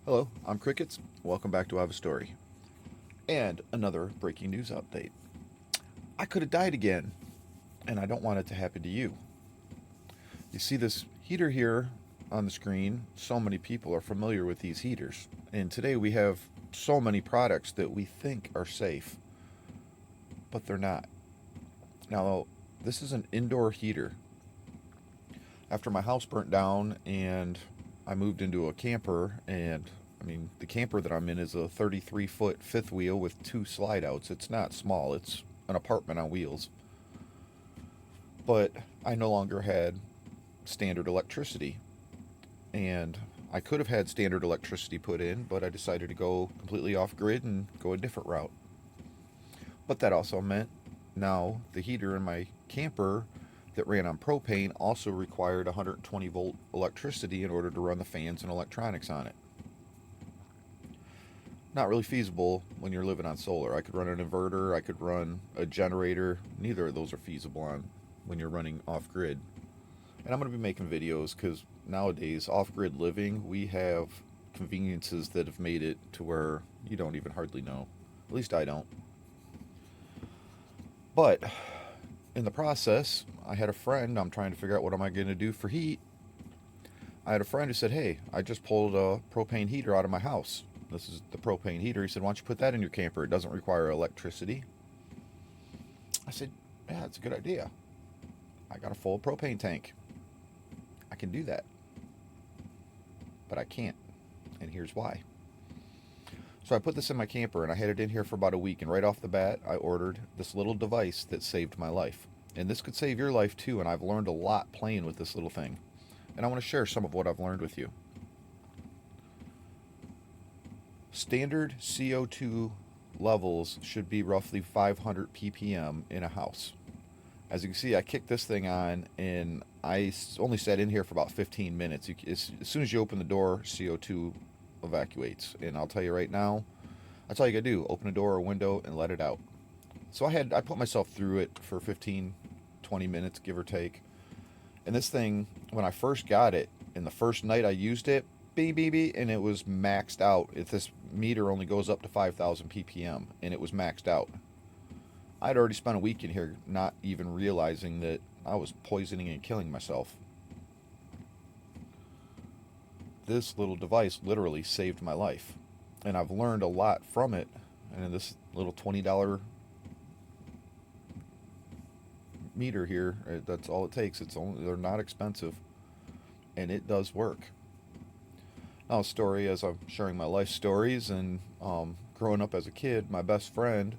Hello, I'm Crickets. Welcome back to I Have a Story. And another breaking news update. I could have died again, and I don't want it to happen to you. You see this heater here on the screen. So many people are familiar with these heaters. And today we have so many products that we think are safe, but they're not. Now, this is an indoor heater. After my house burnt down and I moved into a camper, and the camper that I'm in is a 33-foot fifth wheel with two slide outs. It's not small, it's an apartment on wheels. But I no longer had standard electricity. And I could have had standard electricity put in, but I decided to go completely off grid and go a different route. But that also meant now the heater in my camper that ran on propane also required 120 volt electricity in order to run the fans and electronics on it. Not really feasible when you're living on solar. I could run an inverter, I could run a generator. Neither of those are feasible on when you're running off grid. And I'm going to be making videos because nowadays, off grid living, we have conveniences that have made it to where you don't even hardly know. At least I don't. But in the process, I had a friend. I'm trying to figure out what am I going to do for heat. I had a friend who said, "Hey, I just pulled a propane heater out of my house. This is the propane heater." He said, "Why don't you put that in your camper? It doesn't require electricity." I said, "Yeah, that's a good idea. I got a full propane tank. I can do that." But I can't. And here's why. So I put this in my camper and I had it in here for about a week. And right off the bat, I ordered this little device that saved my life. And this could save your life too. And I've learned a lot playing with this little thing. And I want to share some of what I've learned with you. Standard CO2 levels should be roughly 500 ppm in a house. As you can see, I kicked this thing on and I only sat in here for about 15 minutes. As soon as you open the door, CO2 evacuates. And I'll tell you right now, that's all you gotta do. Open a door or window and let it out. So I put myself through it for 15, 20 minutes, give or take. And this thing, when I first got it, and the first night I used it, beep, beep, beep, and it was maxed out. If this meter only goes up to 5,000 ppm, and it was maxed out. I'd already spent a week in here not even realizing that I was poisoning and killing myself. This little device literally saved my life. And I've learned a lot from it. And this little $20 meter here, that's all it takes. They're not expensive. And it does work. Now, a story as I'm sharing my life stories and growing up as a kid, my best friend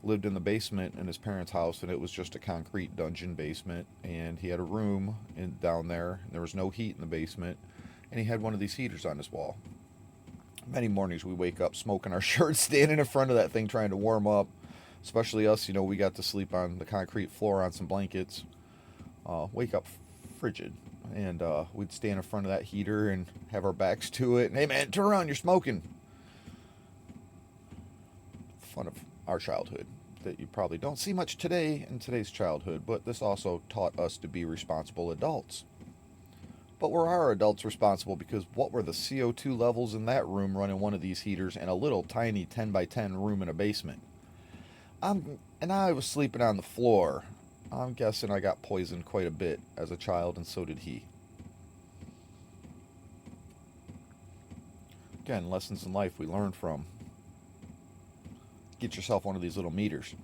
lived in the basement in his parents' house, and it was just a concrete dungeon basement. And he had a room down there, and there was no heat in the basement. And he had one of these heaters on his wall. Many mornings we wake up smoking our shirts, standing in front of that thing trying to warm up. Especially us, we got to sleep on the concrete floor on some blankets. Wake up frigid. And we'd stand in front of that heater and have our backs to it. And, "Hey man, turn around, you're smoking." Fun of our childhood that you probably don't see much today in today's childhood, but this also taught us to be responsible adults. But were our adults responsible? Because what were the CO2 levels in that room running one of these heaters in a little tiny 10 by 10 room in a basement? And I was sleeping on the floor. I'm guessing I got poisoned quite a bit as a child, and so did he. Again, lessons in life we learn from. Get yourself one of these little meters.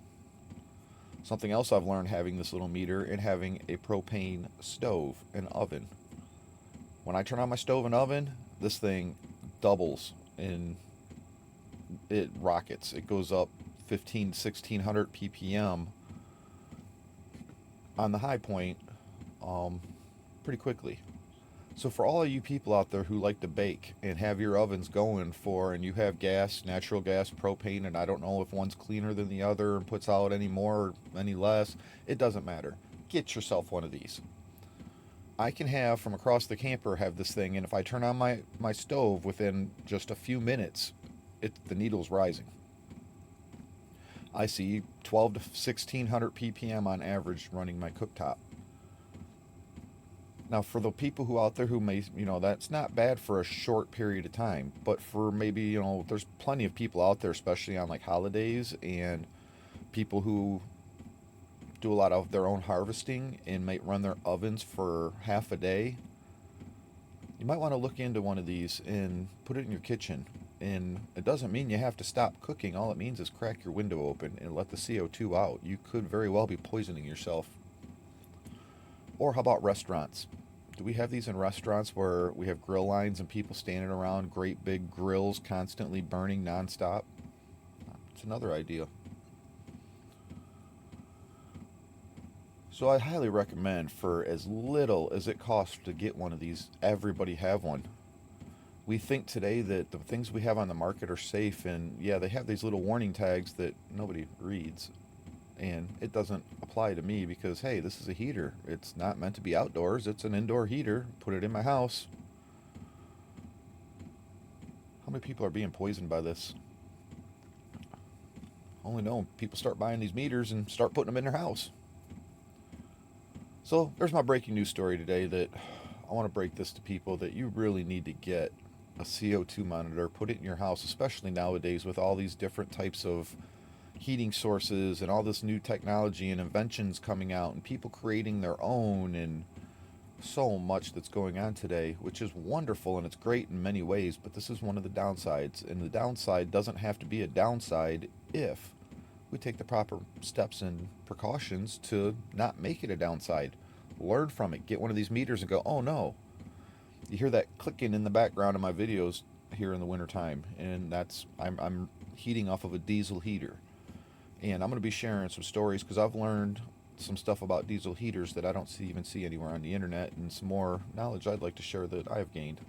Something else I've learned having this little meter and having a propane stove and oven. When I turn on my stove and oven, this thing doubles and it rockets. It goes up 15, 1600 ppm on the high point pretty quickly. So for all of you people out there who like to bake and have your ovens going and you have gas, natural gas, propane, and I don't know if one's cleaner than the other and puts out any more or any less, it doesn't matter. Get yourself one of these. I can have from across the camper have this thing, and if I turn on my stove within just a few minutes, the needle's rising. I see 12 to 1600 ppm on average running my cooktop. Now, for the people who out there who may, that's not bad for a short period of time, but for maybe, there's plenty of people out there, especially on like holidays and people who do a lot of their own harvesting and might run their ovens for half a day. You might want to look into one of these and put it in your kitchen. And it doesn't mean you have to stop cooking. All it means is crack your window open and let the CO2 out. You could very well be poisoning yourself. Or how about restaurants? Do we have these in restaurants where we have grill lines and people standing around great big grills constantly burning nonstop? It's another idea. So I highly recommend, for as little as it costs to get one of these, everybody have one. We think today that the things we have on the market are safe, and yeah, they have these little warning tags that nobody reads. And it doesn't apply to me because, hey, this is a heater. It's not meant to be outdoors, it's an indoor heater. Put it in my house. How many people are being poisoned by this? Only know people start buying these meters and start putting them in their house. So there's my breaking news story today, that I want to break this to people that you really need to get a CO2 monitor, put it in your house, especially nowadays with all these different types of heating sources and all this new technology and inventions coming out and people creating their own, and so much that's going on today, which is wonderful and it's great in many ways, but this is one of the downsides. And the downside doesn't have to be a downside if we take the proper steps and precautions to not make it a downside. Learn from it. Get one of these meters and go, oh no. You hear that clicking in the background of my videos here in the wintertime, and I'm heating off of a diesel heater. And I'm going to be sharing some stories because I've learned some stuff about diesel heaters that I don't even see anywhere on the internet, and some more knowledge I'd like to share that I've gained,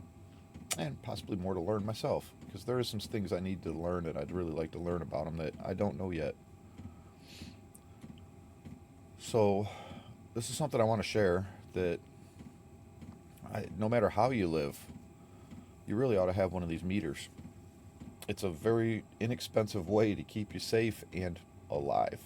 and possibly more to learn myself, because there is some things I need to learn that I'd really like to learn about them that I don't know yet. So this is something I want to share, that no matter how you live, you really ought to have one of these meters. It's a very inexpensive way to keep you safe and alive.